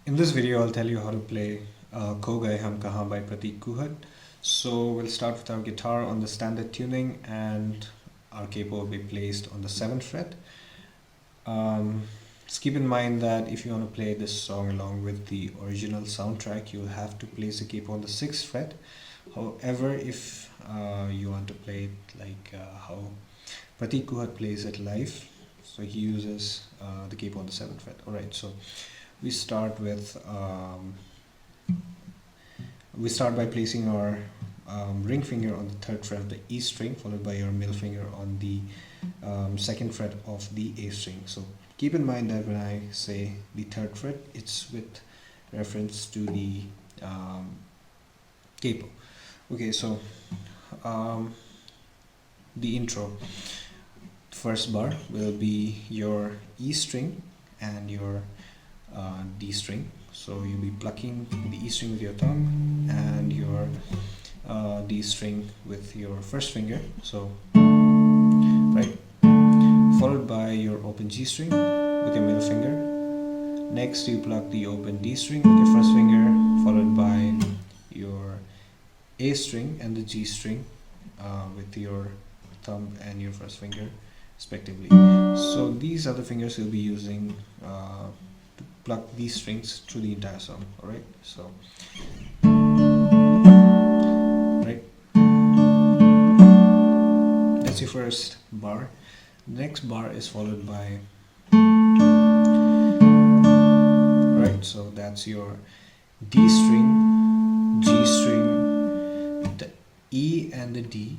In this video, I'll tell you how to play Kho Gaye Kahaan by Prateek Kuhad. So we'll start with our guitar on the standard tuning, and our capo will be placed on the 7th fret. Just keep in mind that if you want to play this song along with the original soundtrack, you'll have to place the capo on the 6th fret. However, if you want to play it like how Prateek Kuhad plays it live, so he uses the capo on the 7th fret. Alright, so we start by placing our ring finger on the 3rd fret of the E string, followed by your middle finger on the 2nd fret of the A string. So keep in mind that when I say the 3rd fret, it's with reference to the capo. Okay, so the intro. First bar will be your E string and your D string. So you'll be plucking the E string with your thumb and your D string with your first finger. So right, followed by your open G string with your middle finger. Next, you pluck the open D string with your first finger, followed by your A string and the G string with your thumb and your first finger respectively. So these are the fingers you'll be using to pluck these strings through the entire song. Alright, so right, that's your first bar. The next bar is followed by right, so that's your D string, G string, the E and the D,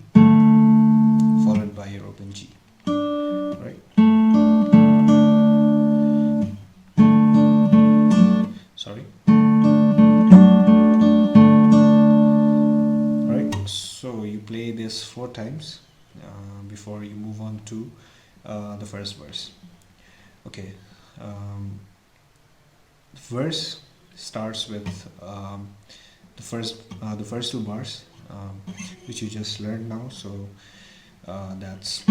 followed by your open G. Right, sorry. Right, so you play this 4 times before you move on to the first verse. Okay, the verse starts with the first 2 bars, which you just learned now. So that's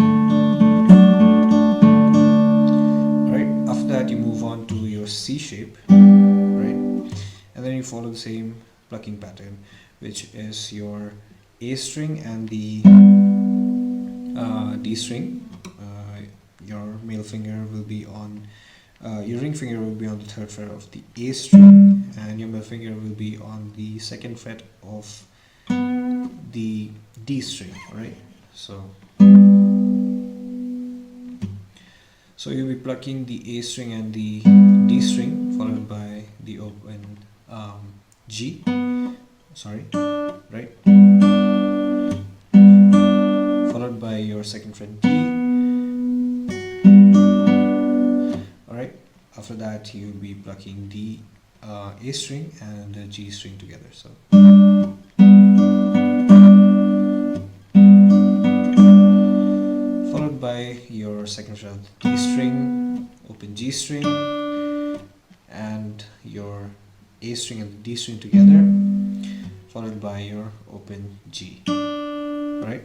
right. After that, you move on to your C shape, right, and then you follow the same plucking pattern, which is your A string and the D string. Your middle finger will be on your ring finger will be on the 3rd fret of the A string, and your middle finger will be on the 2nd fret of the D string. Right, so you'll be plucking the A string and the D string, followed by the open G, sorry, right, followed by your 2nd fret D. Alright, after that you'll be plucking the A string and the G string together. So followed by your 2nd fret of the D string, open G string, and your A string and the D string together, followed by your open G. Right,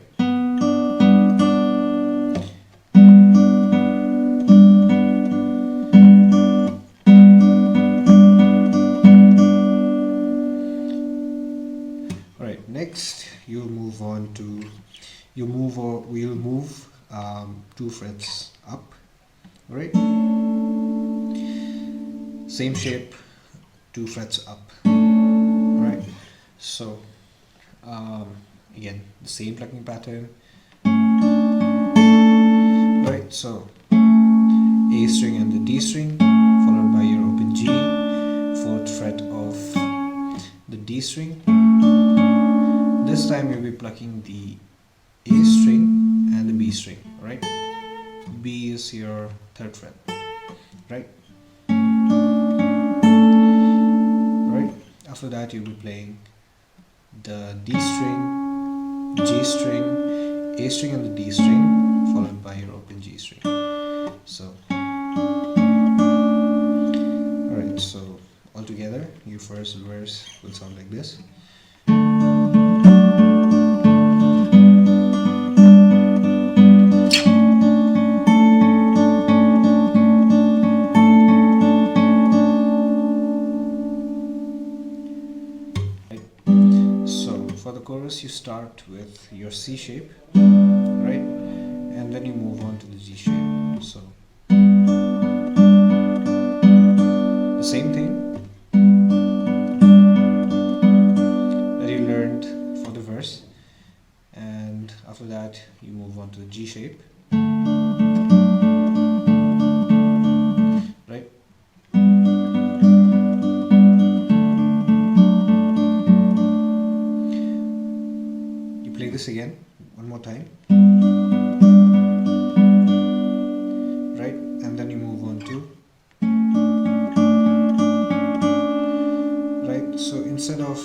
alright, next you'll move on to we'll move 2 frets up. Alright, same shape, 2 frets up. Alright, so again the same plucking pattern. Right, so A string and the D string, followed by your open G, 4th fret of the D string. This time you'll be plucking the A string and the B string. Right, B is your 3rd fret. Right, after that you'll be playing the D string, G string, A string and the D string, followed by your open G string. So alright, so altogether your first verse will sound like this. for the chorus you start with your C shape, right, and then you move on to the G shape. So the same thing that you learned for the verse, and after that you move on to the G shape, right. You play this again one more time, right, and then you move on to, right. So instead of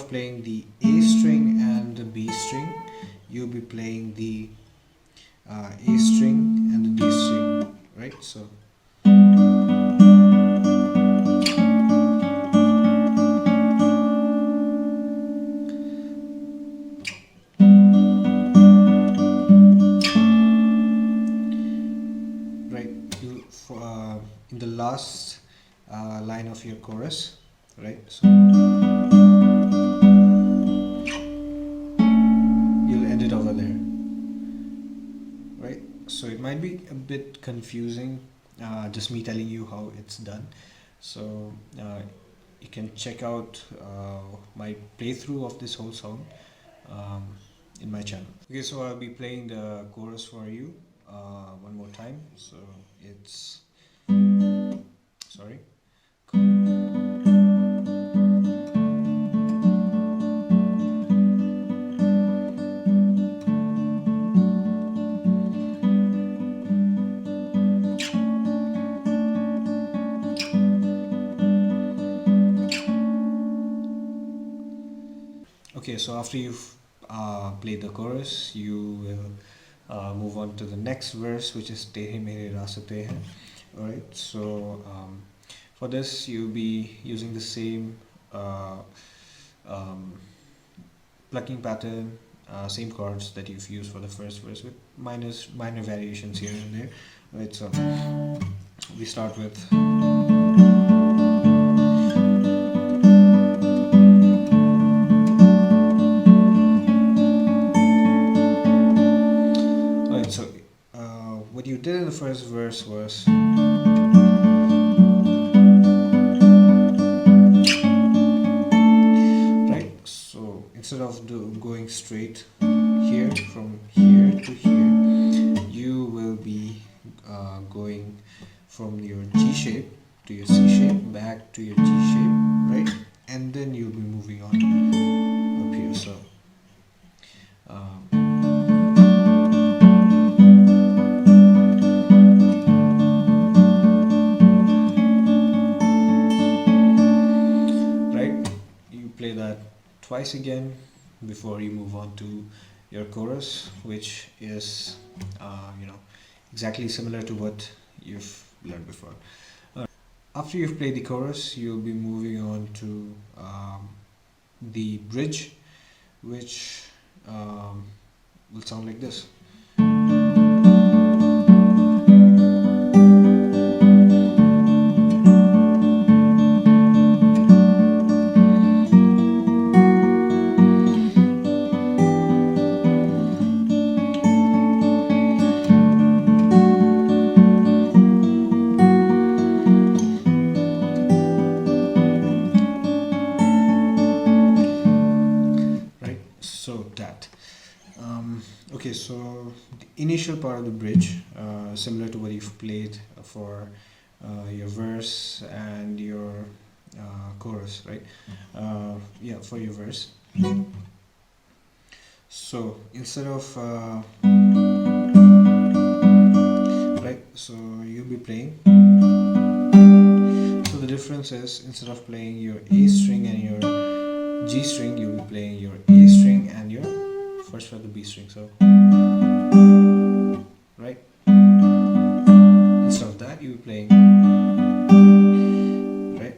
playing the A string and the B string, you'll be playing the A string and the D string, right? So right, you in the last line of your chorus, right? So over there, right? So it might be a bit confusing, just me telling you how it's done. So you can check out my playthrough of this whole song in my channel. Okay, so I'll be playing the chorus for you one more time. So it's, sorry. Okay, so after you've played the chorus, you will move on to the next verse, which is Tehe Mere Raasate Hain. Alright, so for this you'll be using the same plucking pattern, same chords that you've used for the first verse, with minor variations here and there. Alright, so we start with, what you did in the first verse was, right, so instead of going straight here, from here to here, you will be going from your G shape to your C shape, back to your G shape, right, and then you'll be moving on up here. So play that twice again before you move on to your chorus, which is exactly similar to what you've learned before. After you've played the chorus, you'll be moving on to the bridge, which will sound like this. Okay, so the initial part of the bridge, similar to what you've played for your verse and your chorus, right? Yeah, for your verse. So instead of right, so you'll be playing. So the difference is, instead of playing your A string and your G string, you'll be playing your A string and your first fret of the B string. So right, instead of that you'll be playing, right,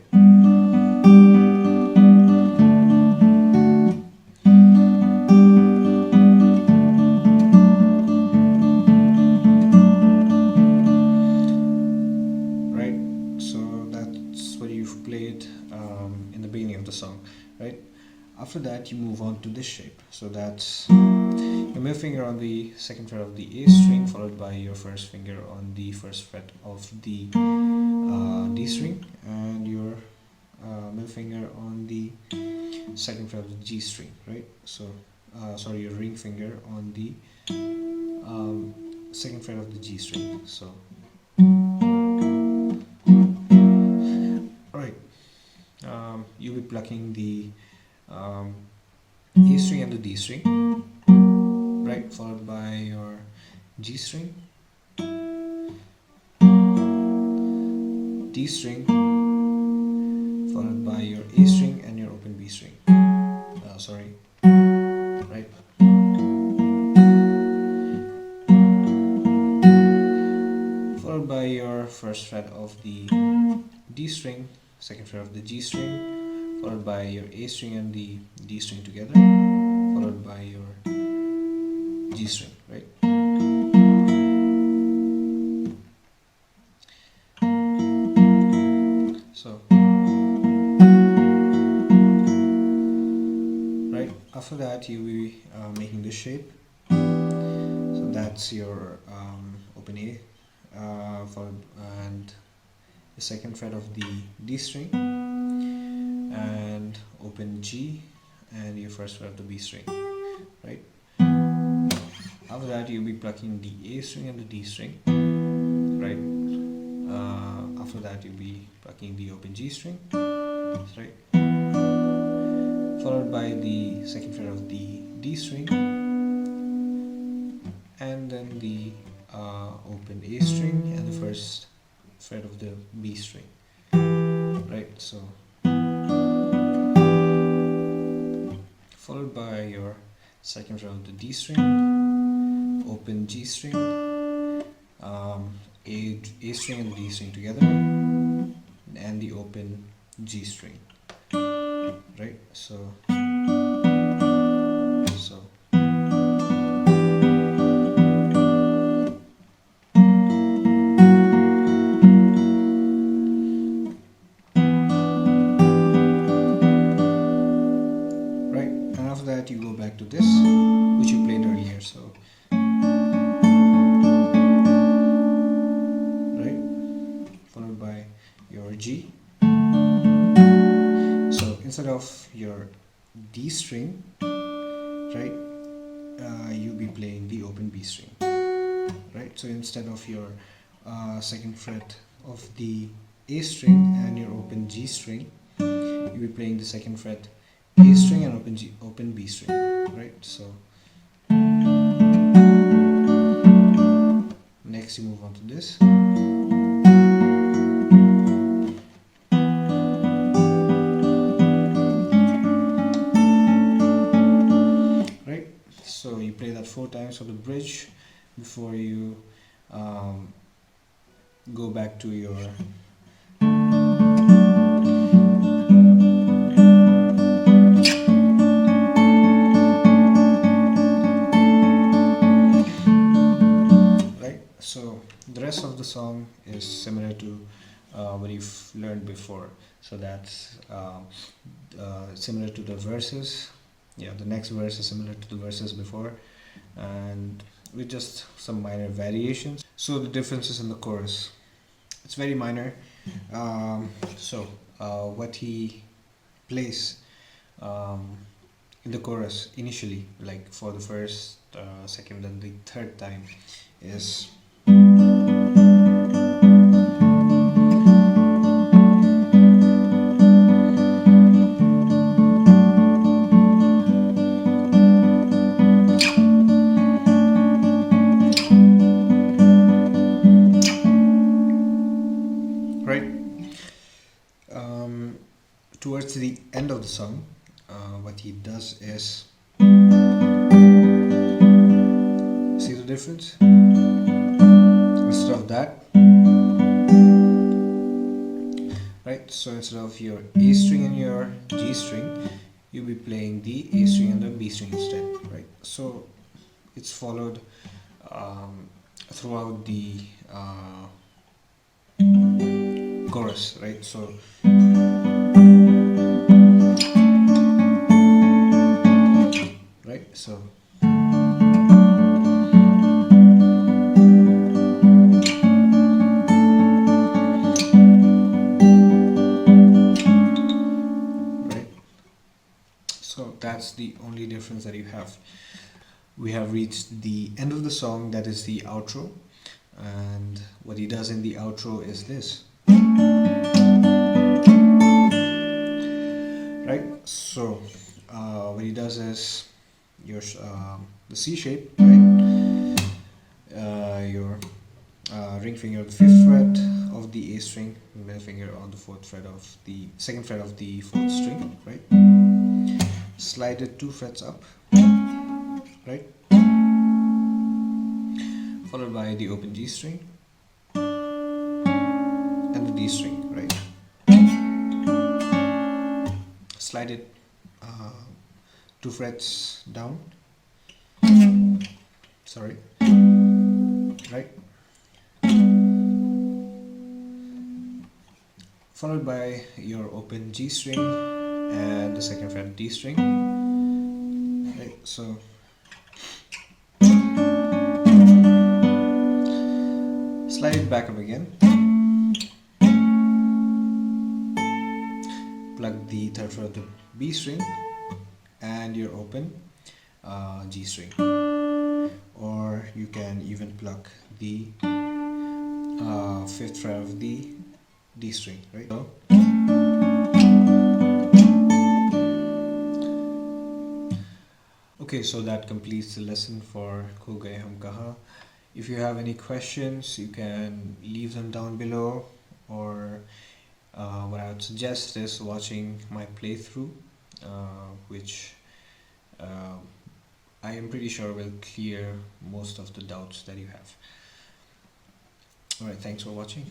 right. So that's what you've played in the beginning of the song, right? After that, you move on to this shape. So that's your middle finger on the second fret of the A string, followed by your first finger on the first fret of the D string, and your middle finger on the second fret of the G string, right? So, sorry, your ring finger on the second fret of the G string. So, alright, you'll be plucking the A string and the D string, right? Followed by your G string, D string, followed by your A string and your open B string. Sorry, right? Followed by your first fret of the D string, second fret of the G string, followed by your A string and the D string together, followed by your G string, right? So, right, after that you'll be making this shape. So that's your open A, followed, and the second fret of the D string, and open G, and your first fret of the B string, right? After that, you'll be plucking the A string and the D string, right? After that, you'll be plucking the open G string, right? Followed by the second fret of the D string, and then the open A string and the first fret of the B string, right? So, followed by your second fret of the D string, open G string, A string and the D string together, and the open G string, right? So, right, and after that you go back to this, which you played earlier. So, right, followed by your G. So instead of your D string, right, you'll be playing the open B string, right? So instead of your second fret of the A string and your open G string, you'll be playing the second fret A string and open B string, right? So next you move on to this. Right? So you play that 4 times for the bridge before you go back to your So the rest of the song is similar to what you've learned before. So that's similar to the verses. Yeah, the next verse is similar to the verses before, and with just some minor variations. So the differences in the chorus, it's very minor. What he plays in the chorus initially, like for the first, second, and the third time, is towards the end of the song. What he does is, see the difference? Instead of that, right? So instead of your A string and your G string, you'll be playing the A string and the B string instead, right? So it's followed throughout the chorus, right? So so so that's the only difference that you have. We have reached the end of the song, that is the outro, and what he does in the outro is this. Right? So what he does is your the C shape, right? Your ring finger on the 5th fret of the A string, middle finger on the 4th fret of the 2nd fret of the 4th string, right? Slide it 2 frets up, right? Followed by the open G string and the D string, right? Slide it 2 frets down, sorry, right? Followed by your open G string and the 2nd fret D string, right? So slide it back up again, plug the 3rd fret of the B string and your open G string, or you can even pluck the 5th fret of the D string, right? So, okay, so that completes the lesson for Kho Gaye Hum Kahaan. If you have any questions, you can leave them down below, or what I would suggest is watching my playthrough, which I am pretty sure will clear most of the doubts that you have. Alright, thanks for watching.